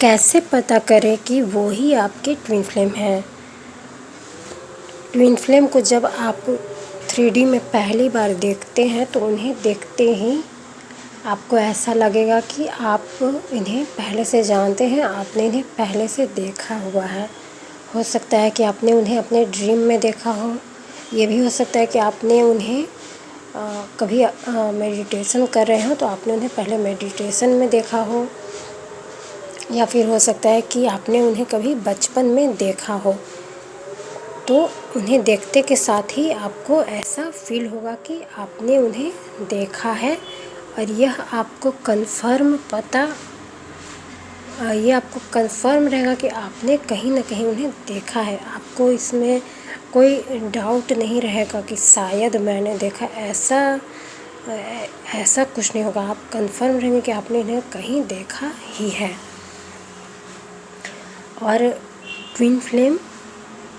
कैसे पता करें कि वो ही आपके ट्विन फ्लेम हैं। ट्विन फ्लेम को जब आप 3D में पहली बार देखते हैं तो उन्हें देखते ही आपको ऐसा लगेगा कि आप इन्हें पहले से जानते हैं, आपने इन्हें पहले से देखा हुआ है। हो सकता है कि आपने उन्हें अपने ड्रीम में देखा हो। ये भी हो सकता है कि आपने उन्हें कभी मेडिटेशन कर रहे हो तो आपने उन्हें पहले मेडिटेशन में देखा हो, या फिर हो सकता है कि आपने उन्हें कभी बचपन में देखा हो। तो उन्हें देखते के साथ ही आपको ऐसा फील होगा कि आपने उन्हें देखा है, और यह आपको कंफर्म रहेगा कि आपने कहीं ना कहीं उन्हें देखा है। आपको इसमें कोई डाउट नहीं रहेगा कि शायद मैंने देखा, ऐसा कुछ नहीं होगा। आप कंफर्म रहेंगे कि आपने इन्हें कहीं देखा ही है। और ट्विन फ्लेम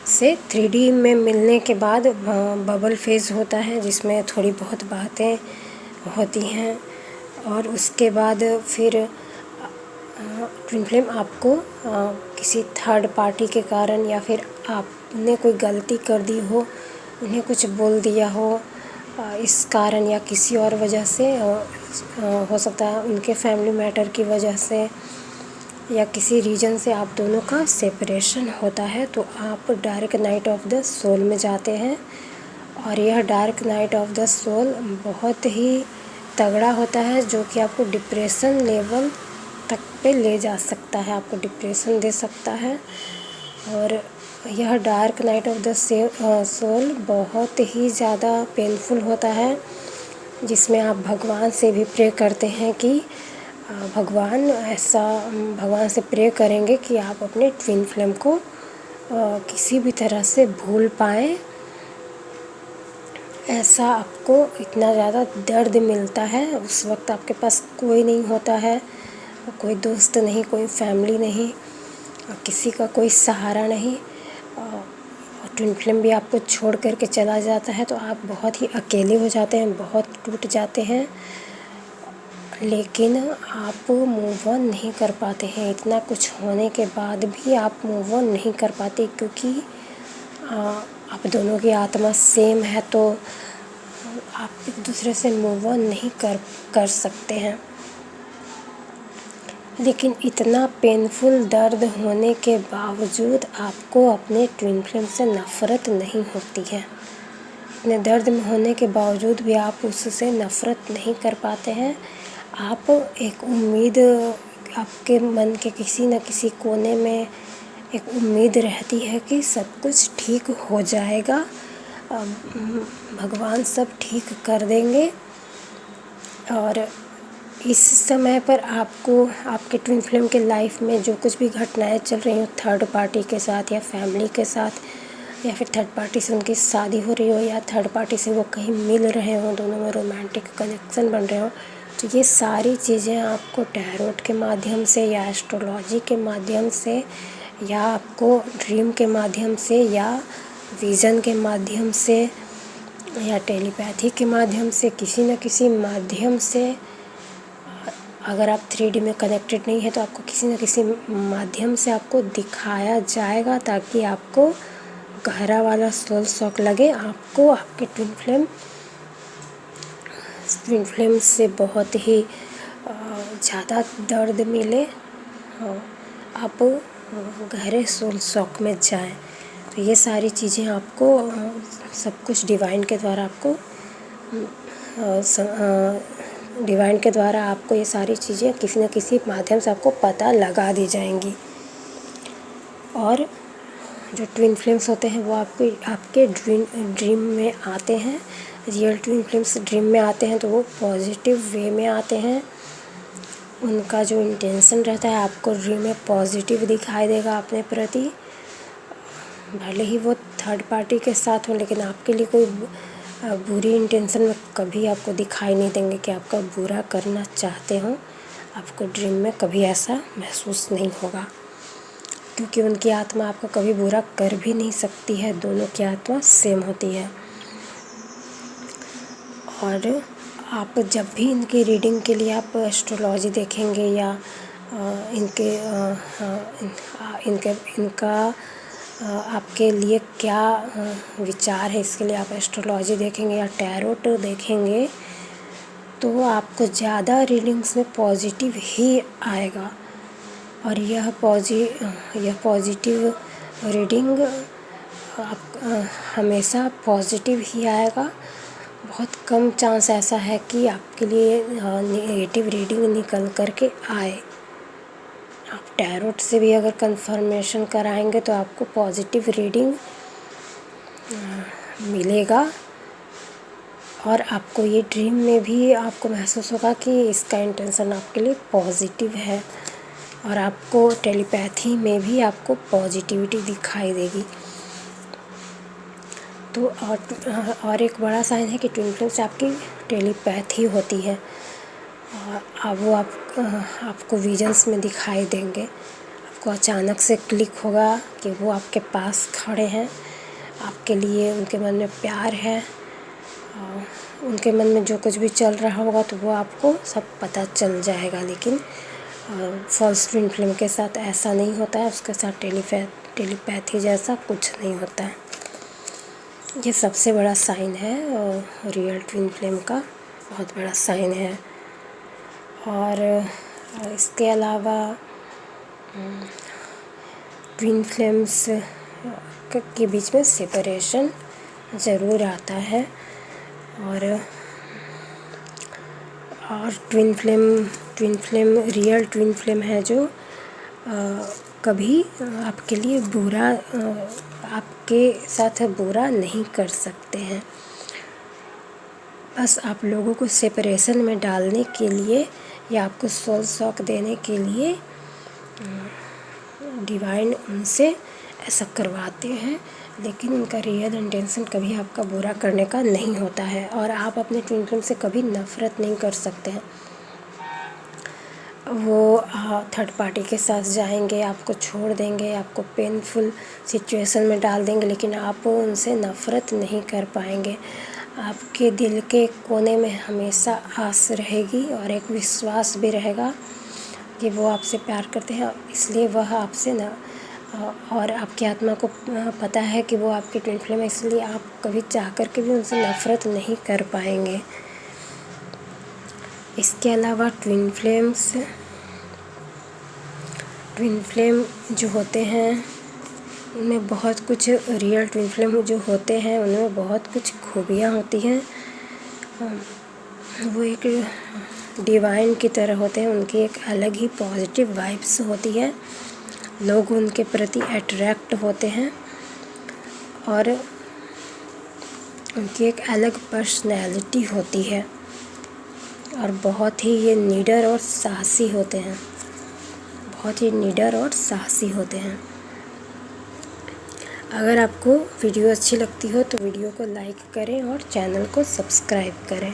से 3D में मिलने के बाद बबल फेज होता है, जिसमें थोड़ी बहुत बातें होती हैं, और उसके बाद फिर ट्विन फ्लेम आपको किसी थर्ड पार्टी के कारण, या फिर आपने कोई गलती कर दी हो, उन्हें कुछ बोल दिया हो इस कारण, या किसी और वजह से हो सकता है उनके फैमिली मैटर की वजह से, या किसी रीजन से आप दोनों का सेपरेशन होता है, तो आप dark night of the soul में जाते हैं। और यह dark night of the soul बहुत ही तगड़ा होता है, जो कि आपको डिप्रेशन लेवल तक पे ले जा सकता है, आपको डिप्रेशन दे सकता है। और यह dark night of the soul बहुत ही ज़्यादा पेनफुल होता है, जिसमें आप भगवान से भी प्रे करते हैं कि भगवान से प्रे करेंगे कि आप अपने ट्विन फ्लेम को किसी भी तरह से भूल पाएँ। ऐसा आपको इतना ज़्यादा दर्द मिलता है, उस वक्त आपके पास कोई नहीं होता है, कोई दोस्त नहीं, कोई फैमिली नहीं, किसी का कोई सहारा नहीं, और ट्विन फ्लेम भी आपको छोड़ करके चला जाता है, तो आप बहुत ही अकेले हो जाते हैं, बहुत टूट जाते हैं। लेकिन आप मूव ऑन नहीं कर पाते हैं। इतना कुछ होने के बाद भी आप मूव ऑन नहीं कर पाते, क्योंकि आप दोनों की आत्मा सेम है, तो आप एक दूसरे से मूव ऑन नहीं कर सकते हैं। लेकिन इतना पेनफुल दर्द होने के बावजूद आपको अपने ट्विन फ्लेम से नफ़रत नहीं होती है। इतने दर्द में होने के बावजूद भी आप उससे नफ़रत नहीं कर पाते हैं। आप एक उम्मीद, आपके मन के किसी न किसी कोने में एक उम्मीद रहती है कि सब कुछ ठीक हो जाएगा, भगवान सब ठीक कर देंगे। और इस समय पर आपको आपके ट्विन फ्लेम के लाइफ में जो कुछ भी घटनाएं चल रही हो, थर्ड पार्टी के साथ या फैमिली के साथ, या फिर थर्ड पार्टी से उनकी शादी हो रही हो, या थर्ड पार्टी से वो कहीं मिल रहे हों, दोनों में रोमांटिक कनेक्शन बन रहे हो, तो ये सारी चीज़ें आपको टैरोट के माध्यम से, या एस्ट्रोलॉजी के माध्यम से, या आपको ड्रीम के माध्यम से, या विज़न के माध्यम से, या टेलीपैथी के माध्यम से, किसी न किसी माध्यम से, अगर आप 3D में कनेक्टेड नहीं है तो आपको किसी न किसी माध्यम से आपको दिखाया जाएगा, ताकि आपको गहरा वाला सोल शॉक लगे, आपको आपके ट्विन फ्लेम से बहुत ही ज़्यादा दर्द मिले, आप गहरे सोल शॉक में जाएं। तो ये सारी चीज़ें आपको सब कुछ डिवाइन के द्वारा आपको ये सारी चीज़ें किसी न किसी माध्यम से आपको पता लगा दी जाएंगी। और जो ट्विन फ्लेम्स होते हैं वो आपके ड्रीम में आते हैं। रियल ट्विन फ्लेम्स ड्रीम में आते हैं तो वो पॉजिटिव वे में आते हैं। उनका जो इंटेंशन रहता है आपको ड्रीम में पॉजिटिव दिखाई देगा अपने प्रति, भले ही वो थर्ड पार्टी के साथ हो, लेकिन आपके लिए कोई बुरी इंटेंशन में कभी आपको दिखाई नहीं देंगे कि आपका बुरा करना चाहते हो। आपको ड्रीम में कभी ऐसा महसूस नहीं होगा, क्योंकि उनकी आत्मा आपको कभी बुरा कर भी नहीं सकती है, दोनों की आत्मा सेम होती है। और आप जब भी इनकी रीडिंग के लिए आप एस्ट्रोलॉजी देखेंगे, या इनका आपके लिए क्या विचार है, इसके लिए आप एस्ट्रोलॉजी देखेंगे या टैरोट देखेंगे तो आपको ज़्यादा रीडिंग्स में पॉजिटिव ही आएगा। और यह पॉजिटिव रीडिंग आप हमेशा पॉजिटिव ही आएगा। बहुत कम चांस ऐसा है कि आपके लिए नेगेटिव रीडिंग निकल कर के आए। आप टैरोट से भी अगर कंफर्मेशन कराएंगे तो आपको पॉजिटिव रीडिंग मिलेगा। और आपको ये ड्रीम में भी आपको महसूस होगा कि इसका इंटेंशन आपके लिए पॉजिटिव है। और आपको टेलीपैथी में भी आपको पॉजिटिविटी दिखाई देगी। तो और एक बड़ा साइन है कि ट्विन फ्लेम से आपकी टेलीपैथी होती है। अब वो आपको विजन्स में दिखाई देंगे। आपको अचानक से क्लिक होगा कि वो आपके पास खड़े हैं, आपके लिए उनके मन में प्यार है। उनके मन में जो कुछ भी चल रहा होगा तो वो आपको सब पता चल जाएगा। लेकिन फॉल्स ट्विन फ्लेम के साथ ऐसा नहीं होता है, उसके साथ टेलीपैथी जैसा कुछ नहीं होता है। ये सबसे बड़ा साइन है रियल ट्विन फ्लेम का, बहुत बड़ा साइन है। और इसके अलावा ट्विन फ्लेम्स के बीच में सेपरेशन ज़रूर आता है। और twin flame real twin flame है जो कभी आपके लिए बुरा आपके साथ बुरा नहीं कर सकते हैं। बस आप लोगों को सेपरेशन में डालने के लिए या आपको सोल शॉक देने के लिए डिवाइन उनसे ऐसा करवाते हैं। लेकिन उनका रियल इंटेंशन कभी आपका बुरा करने का नहीं होता है। और आप अपने ट्विन फ्लेम से कभी नफ़रत नहीं कर सकते हैं। वो थर्ड पार्टी के साथ जाएंगे, आपको छोड़ देंगे, आपको पेनफुल सिचुएशन में डाल देंगे, लेकिन आप उनसे नफ़रत नहीं कर पाएंगे। आपके दिल के कोने में हमेशा आस रहेगी और एक विश्वास भी रहेगा कि वो आपसे प्यार करते हैं, इसलिए वह आपसे और आपकी आत्मा को पता है कि वो आपके ट्विन फ्लेम है, इसलिए आप कभी चाह कर के भी उनसे नफ़रत नहीं कर पाएंगे। इसके अलावा ट्विन फ्लेम जो होते हैं उनमें बहुत कुछ रियल ट्विन फ्लेम जो होते हैं उनमें बहुत कुछ खूबियाँ होती हैं। वो एक डिवाइन की तरह होते हैं, उनकी एक अलग ही पॉजिटिव वाइब्स होती है। लोग उनके प्रति अट्रैक्ट होते हैं और उनकी एक अलग पर्सनैलिटी होती है और बहुत ही ये निडर और साहसी होते हैं, बहुत ही निडर और साहसी होते हैं। अगर आपको वीडियो अच्छी लगती हो तो वीडियो को लाइक करें और चैनल को सब्सक्राइब करें।